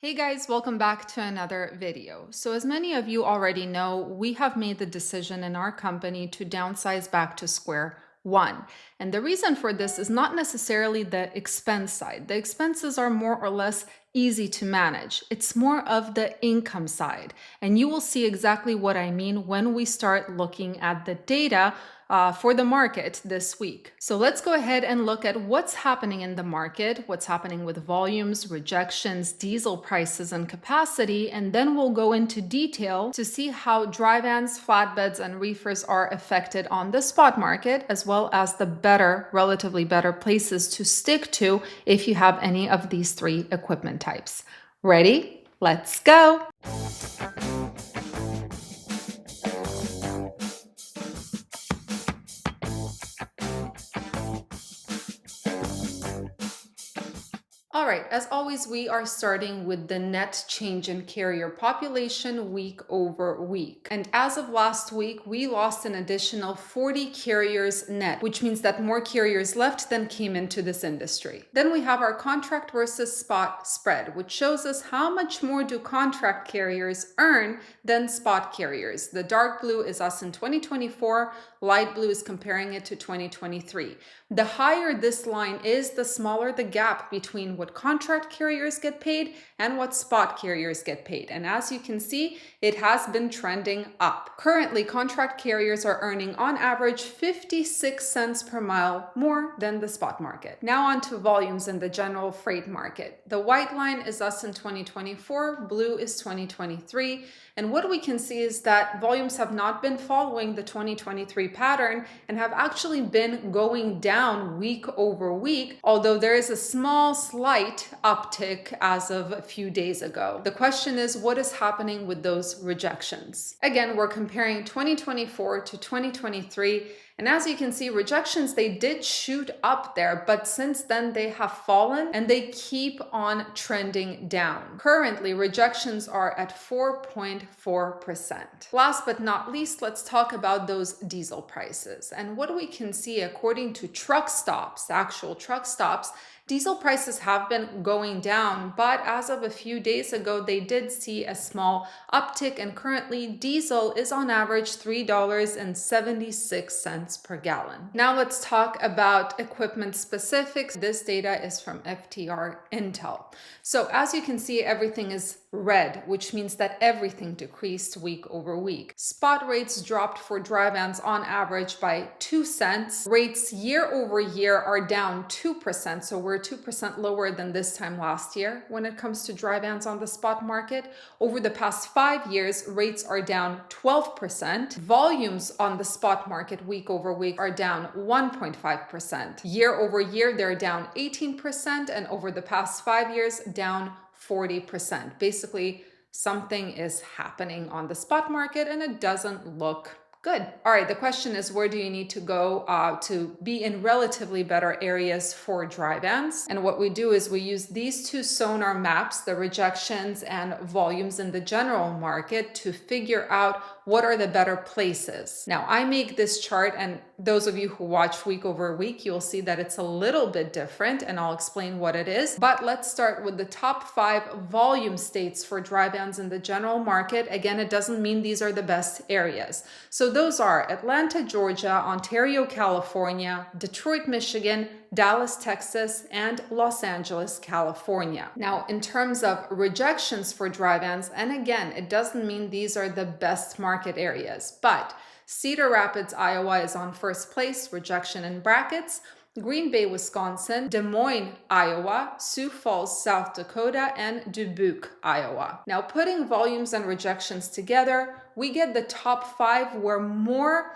Hey guys, welcome back to another video. So as many of you already know, we have made the decision in our company to downsize back to square one. And the reason for this is not necessarily the expense side. The expenses are more or less easy to manage. It's more of the income side. And you will see exactly what I mean when we start looking at the data for the market this week. So let's go ahead and look at what's happening in the market, what's happening with volumes, rejections, diesel prices, and capacity, and then we'll go into detail to see how dry vans, flatbeds, and reefers are affected on the spot market, as well as the relatively better places to stick to if you have any of these three equipment types. Ready? Let's go! All right, as always, we are starting with the net change in carrier population week over week. And as of last week, we lost an additional 40 carriers net, which means that more carriers left than came into this industry. Then we have our contract versus spot spread, which shows us how much more do contract carriers earn than spot carriers. The dark blue is us in 2024, light blue is comparing it to 2023. The higher this line is, the smaller the gap between what contract carriers get paid and what spot carriers get paid. And as you can see, it has been trending up. Currently, contract carriers are earning on average 56 cents per mile more than the spot market. Now on to volumes in the general freight market. The white line is us in 2024, blue is 2023. And what we can see is that volumes have not been following the 2023 pattern and have actually been going down week over week, although there is a slight uptick as of a few days ago. The question is, what is happening with those rejections? Again, we're comparing 2024 to 2023. And as you can see, rejections, they did shoot up there, but since then they have fallen and they keep on trending down. Currently, rejections are at 4.4%. Last but not least, let's talk about those diesel prices. And what we can see, according to truck stops, actual truck stops, diesel prices have been going down, but as of a few days ago, they did see a small uptick, and currently diesel is on average $3.76 per gallon. Now let's talk about equipment specifics. This data is from FTR Intel. So as you can see, everything is red, which means that everything decreased week over week. Spot rates dropped for dry vans on average by 2 cents. Rates year over year are down 2%, so we're 2% lower than this time last year when it comes to dry vans on the spot market. Over the past 5 years, rates are down 12%. Volumes on the spot market week over week are down 1.5%. Year over year, they're down 18%, and over the past 5 years, down 40%. Basically, something is happening on the spot market and it doesn't look good. All right, the question is, where do you need to go to be in relatively better areas for dry vans? And what we do is we use these two sonar maps, the rejections and volumes in the general market, to figure out what are the better places. Now, I make this chart, and those of you who watch week over week, you'll see that it's a little bit different, and I'll explain what it is. But let's start with the top 5 volume states for dry vans in the general market. Again, it doesn't mean these are the best areas. So those are Atlanta, Georgia, Ontario, California, Detroit, Michigan, Dallas, Texas, and Los Angeles, California. Now, in terms of rejections for dry vans, and again, it doesn't mean these are the best market areas, but Cedar Rapids, Iowa is on first place, rejection in brackets. Green Bay, Wisconsin, Des Moines, Iowa, Sioux Falls, South Dakota, and Dubuque, Iowa. Now, putting volumes and rejections together, we get the top 5 where more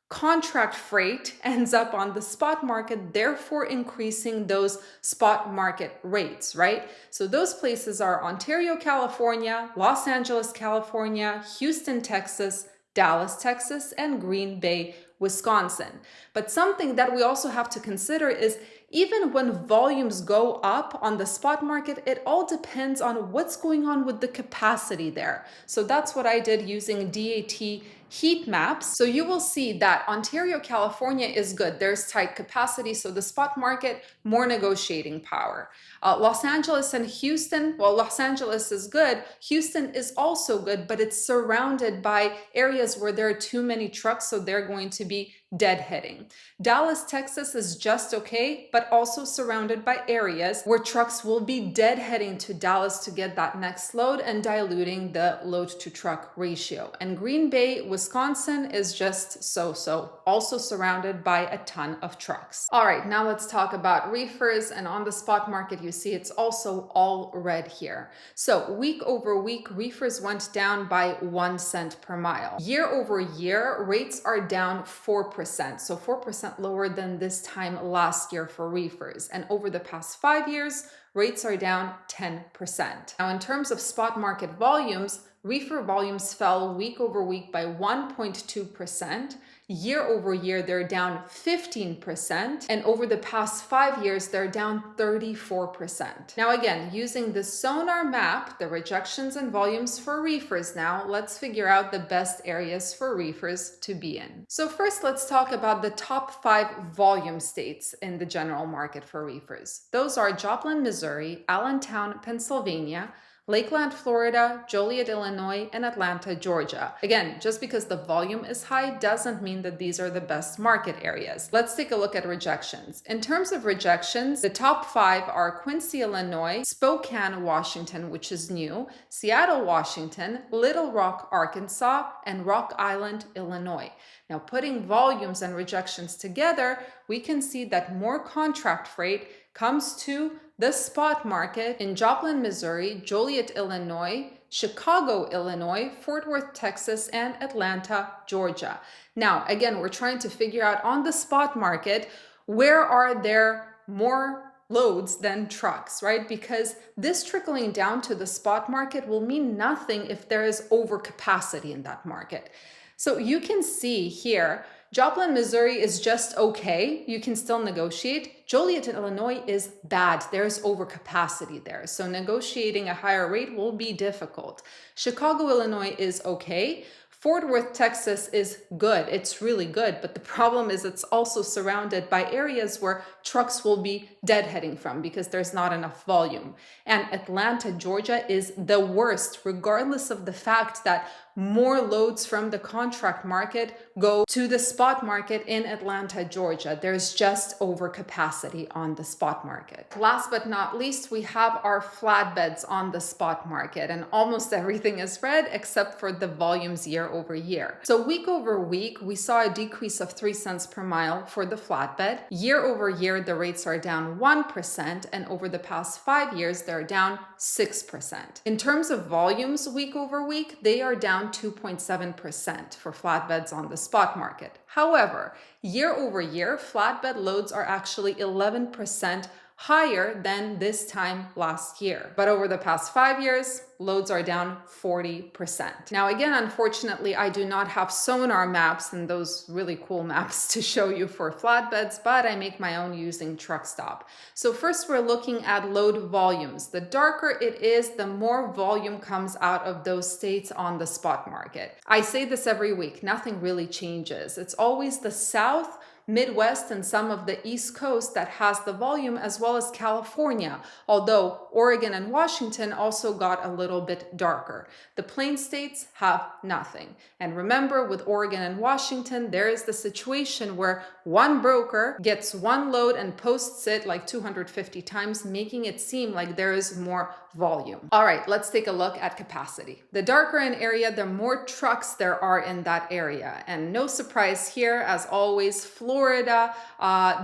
contract freight ends up on the spot market, therefore increasing those spot market rates, right? So those places are Ontario, California, Los Angeles, California, Houston, Texas, Dallas, Texas, and Green Bay, Wisconsin. But something that we also have to consider is even when volumes go up on the spot market, it all depends on what's going on with the capacity there. So that's what I did using DAT heat maps. So you will see that Ontario, California is good. There's tight capacity, so the spot market, more negotiating power. Los Angeles and Houston, well, Los Angeles is good. Houston is also good, but it's surrounded by areas where there are too many trucks, so they're going to be deadheading. Dallas, Texas is just okay, but also surrounded by areas where trucks will be deadheading to Dallas to get that next load and diluting the load to truck ratio. And Green Bay, Wisconsin is just so-so, also surrounded by a ton of trucks. All right, now let's talk about reefers. And on the spot market, you see it's also all red here. So week over week, reefers went down by 1 cent per mile. Year over year, rates are down 4%. So 4% lower than this time last year for reefers. And over the past 5 years, rates are down 10%. Now, in terms of spot market volumes, reefer volumes fell week over week by 1.2%. Year over year, they're down 15%. And over the past 5 years, they're down 34%. Now, again, using the sonar map, the rejections and volumes for reefers now, let's figure out the best areas for reefers to be in. So first, let's talk about the top 5 volume states in the general market for reefers. Those are Joplin, Missouri, Allentown, Pennsylvania, Lakeland, Florida, Joliet, Illinois, and Atlanta, Georgia. Again, just because the volume is high doesn't mean that these are the best market areas. Let's take a look at rejections. In terms of rejections, the top 5 are Quincy, Illinois, Spokane, Washington, which is new, Seattle, Washington, Little Rock, Arkansas, and Rock Island, Illinois. Now, putting volumes and rejections together, we can see that more contract freight comes to the spot market in Joplin, Missouri, Joliet, Illinois, Chicago, Illinois, Fort Worth, Texas, and Atlanta, Georgia. Now, again, we're trying to figure out on the spot market, where are there more loads than trucks, right? Because this trickling down to the spot market will mean nothing if there is overcapacity in that market. So you can see here, Joplin, Missouri is just okay. You can still negotiate. Joliet, Illinois is bad. There's overcapacity there. So negotiating a higher rate will be difficult. Chicago, Illinois is okay. Fort Worth, Texas is good. It's really good. But the problem is it's also surrounded by areas where trucks will be deadheading from because there's not enough volume. And Atlanta, Georgia is the worst, regardless of the fact that more loads from the contract market go to the spot market in Atlanta, Georgia. There's just overcapacity on the spot market. Last but not least, we have our flatbeds on the spot market, and almost everything is red except for the volumes year over year. So week over week, we saw a decrease of 3 cents per mile for the flatbed. Year over year, the rates are down 1%, and over the past 5 years, they're down 6%. In terms of volumes week over week, they are down 2.7% for flatbeds on the spot market. However, year over year, flatbed loads are actually 11% higher than this time last year. But over the past 5 years, loads are down 40%. Now, again, unfortunately, I do not have sonar maps and those really cool maps to show you for flatbeds, but I make my own using TruckStop. So first, we're looking at load volumes. The darker it is, the more volume comes out of those states on the spot market. I say this every week, nothing really changes. It's always the South, Midwest, and some of the East Coast that has the volume, as well as California, although Oregon and Washington also got a little bit darker. The Plain states have nothing. And remember, with Oregon and Washington, there is the situation where one broker gets one load and posts it like 250 times, making it seem like there is more volume. All right, let's take a look at capacity. The darker an area, the more trucks there are in that area. And no surprise here, as always, Florida,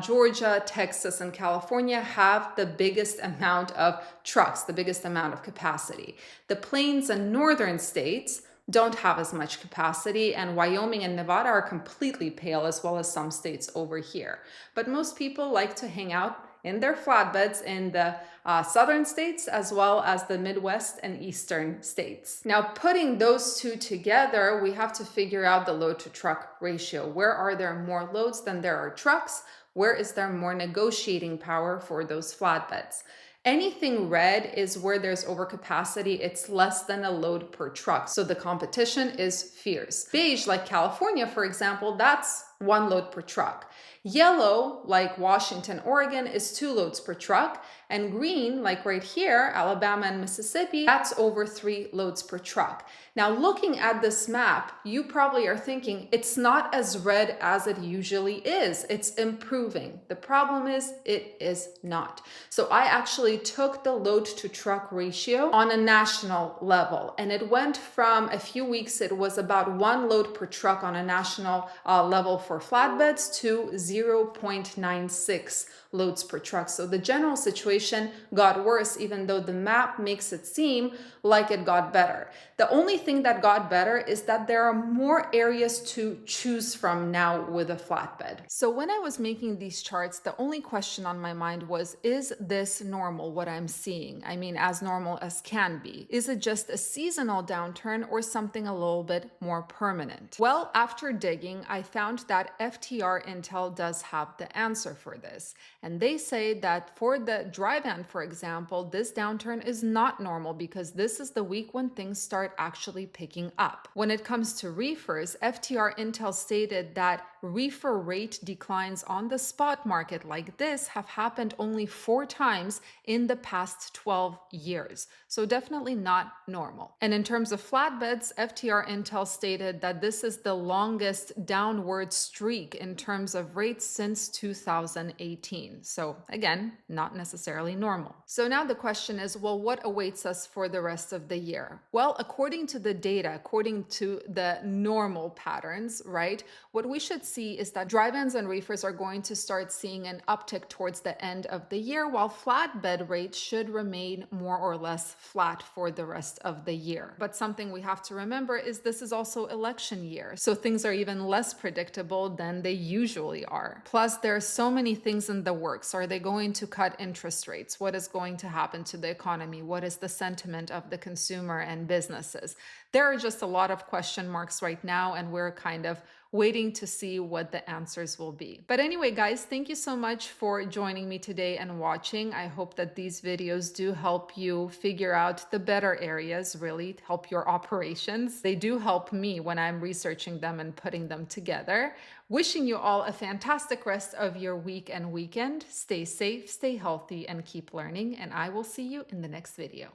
Georgia, Texas, and California have the biggest amount of trucks, the biggest amount of capacity. The Plains and northern states don't have as much capacity, and Wyoming and Nevada are completely pale, as well as some states over here. But most people like to hang out in their flatbeds in the southern states, as well as the Midwest and eastern states. Now, putting those two together, we have to figure out the load to truck ratio. Where are there more loads than there are trucks? Where is there more negotiating power for those flatbeds? Anything red is where there's overcapacity. It's less than a load per truck. So the competition is fierce. Beige, like California, for example, that's 1 load per truck. Yellow, like Washington, Oregon, is 2 loads per truck. And green, like right here, Alabama and Mississippi, that's over 3 loads per truck. Now, looking at this map, you probably are thinking it's not as red as it usually is. It's improving. The problem is it is not. So I actually took the load to truck ratio on a national level, and it went from a few weeks, it was about 1 load per truck on a national level for flatbeds to 0.96 loads per truck. So the general situation got worse, even though the map makes it seem like it got better. The only thing that got better is that there are more areas to choose from now with a flatbed. So when I was making these charts, the only question on my mind was, is this normal, what I'm seeing? I mean, as normal as can be. Is it just a seasonal downturn or something a little bit more permanent? Well, after digging, I found that FTR Intel does have the answer for this. And they say that for the dry van, for example, this downturn is not normal because this is the week when things start actually picking up. When it comes to reefers, FTR Intel stated that reefer rate declines on the spot market like this have happened only 4 times in the past 12 years. So definitely not normal. And in terms of flatbeds, FTR Intel stated that this is the longest downward streak in terms of rates since 2018. So again, not necessarily normal. So now the question is, well, what awaits us for the rest of the year? Well, according to the data, according to the normal patterns, right, what we should see is that dry vans and reefers are going to start seeing an uptick towards the end of the year, while flatbed rates should remain more or less flat for the rest of the year. But something we have to remember is this is also election year, so things are even less predictable than they usually are. Plus, there are so many things in the works. Are they going to cut interest rates? What is going to happen to the economy? What is the sentiment of the consumer and businesses? There are just a lot of question marks right now, and we're kind of waiting to see what the answers will be. But anyway, guys, thank you so much for joining me today and watching. I hope that these videos do help you figure out the better areas, really help your operations. They do help me when I'm researching them and putting them together. Wishing you all a fantastic rest of your week and weekend. Stay safe, stay healthy, and keep learning. And I will see you in the next video.